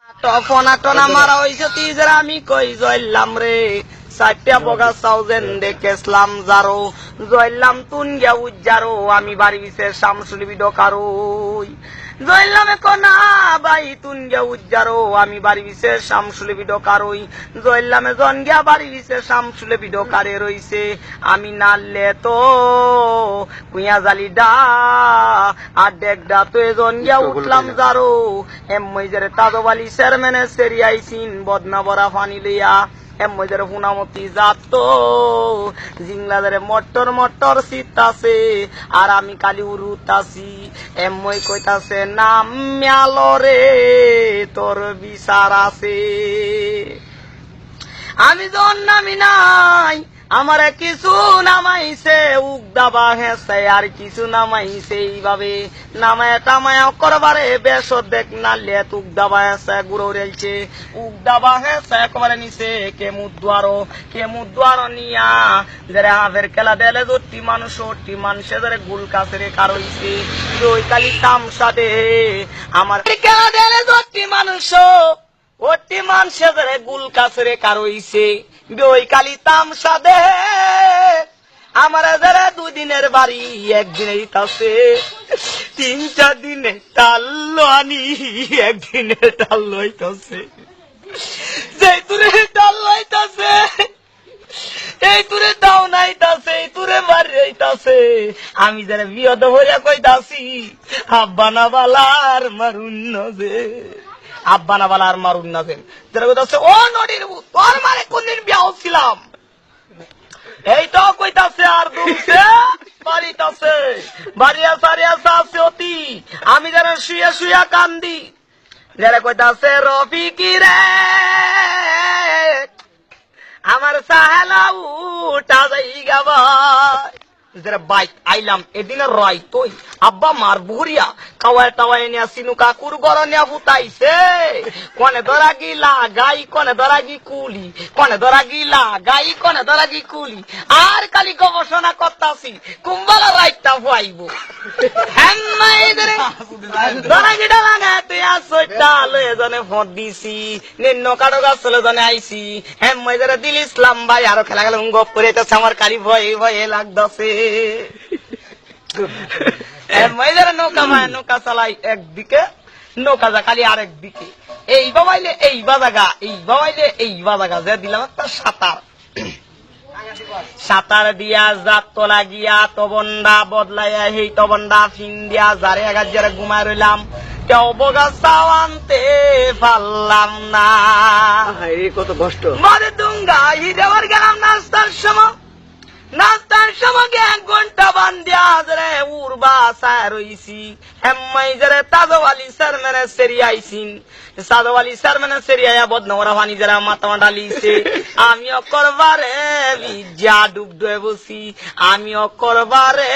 টফনা টনা মারা হইছে তিজরা আমি কই জইলাম রে সাইটটা বগা সাউজেন দেখেছলাম জারো জইলাম তুন গিয়া উজ্জারো আমি বাড়ি বিছে শামসুল বিডকারো জইলাম কোনা বাই তুন গিয়া উজ্জারো আমি বাড়ি বিছে শামসুল বিডকারোই জইলামে জন গিয়া বাড়ি বিছে শামসুল বিডকারে রইছে আমি নাললে তো কুইয়া জালি ডা আর দেখডা তো এজন গিয়া উঠলাম জারো এমইজারে তাজবালি চেয়ারম্যানে সেরি আইছিন বদনা বড়া পানি লইয়া এমইজারে হুনামতি যাত জিংলাদারে মটর মটর শীত আছে আর আমি কালি উরুত আছি এমই কইতাছে নাম ম্যালো রে তোর বিচার আছে আমি জন নামি নাই আমারে কিছু নামাইছে উগদাবা হেসে আর কিছু নামাইছে এইভাবে নামায় টামায় করবারে বেশ দেখ না লেত উগদাবা হেসে গুড়ো রেলছে উগদাবা হেসে একবারে নিছে কেমুদ্বারো নিয়া যারা হাফের খেলা দেলে জোরটি মানুষে যারা গুল কাছে কারইছে ওই কালি তামসা দে আমার খেলা দেলে জোরটি মানুষ ওটি মানুষে যারা গুল কাছে কারইছে ওই কালি তামসা দে আমার যারা দুদিনের বাড়ি একদিনেই তাছে 3-4 দিনে টাল্লো আনি একদিনে টাল্লো হইতাছে যেই তুরে টাল্লো হইতাছে এই তুরে দাও নাইতাছে এই তুরে বাড়ি হইতাছে আমি যারা বিয়দ হইয়া কইতাছি আব্বানা বালার মারুন যে আব্বানা বালার মারুন না দেন যারা কইতাছে ও নদীর তোর মানে কোনদিন বিয়া হচ্ছিলাম এই তো কইতাছে আর দুলছে বাড়িতাছে বাড়িয়া সারিয়া আছে অতি আমি যারা শুয়া শুয়া কান্দি যারা কইতাছে রফিকি রে আমার সাহেলা উঠা যাই গাবা যারা বাইক আইলাম এদিনে রয় তুই আব্বা মার বুড়িয়া কাওয়ায় টাওয়ায় নিয়া সিনু কাকুর গড় নিয়া ফুটাইছে কনে ধরা গিলা গাই কনে ধরা গি কুলি কনে ধরা গিলা গাই কনে ধরা গি কুলি আর কালি গবেষণা করতাছি কুম্বালা রাইটটা ফুয়াইব ধরা গিটা লাগা তুই আসটা লয়ে জনে ভোট দিছি নিন্ন কাটো গাছ চলে জনে আইছি হ্যাঁ মই যারা দিল ইসলাম ভাই আরো খেলা খেলা গপ করে আমার কালি ভয়ে ভয়ে লাগতাছে নৌকা মায় নৌকা চালাই একদিকে নৌকা যা খালি আরেক দিকে এই বাবাইলে এই বাজাগা এই বাবাইলে এই বাজাগা যে দিলাম একটা সাঁতার দিয়া জাত তোলা গিয়া তবন্দা বদলাইয়া সেই তবন্দা ফিন দিয়া যারে এগার যারা ঘুমায় রইলাম কেউ বগাছাও আনতে পারলাম না কত কষ্ট মারে দুঙ্গা হিরেবার গেলাম নাস্তার সময় 1 ঘন্টা বান্ধিয়া রে উড়বা সায় রইছি এম্মাই যারা তাজওয়ালি চেয়ারম্যানে সেরি আইছিন তাজওয়ালি চেয়ারম্যানে সেরি আয়া বদনগরা পানি যারা মাথা ডালিছে আমিও করবারে বিজা ডুব ডুবে বসি আমিও করবারে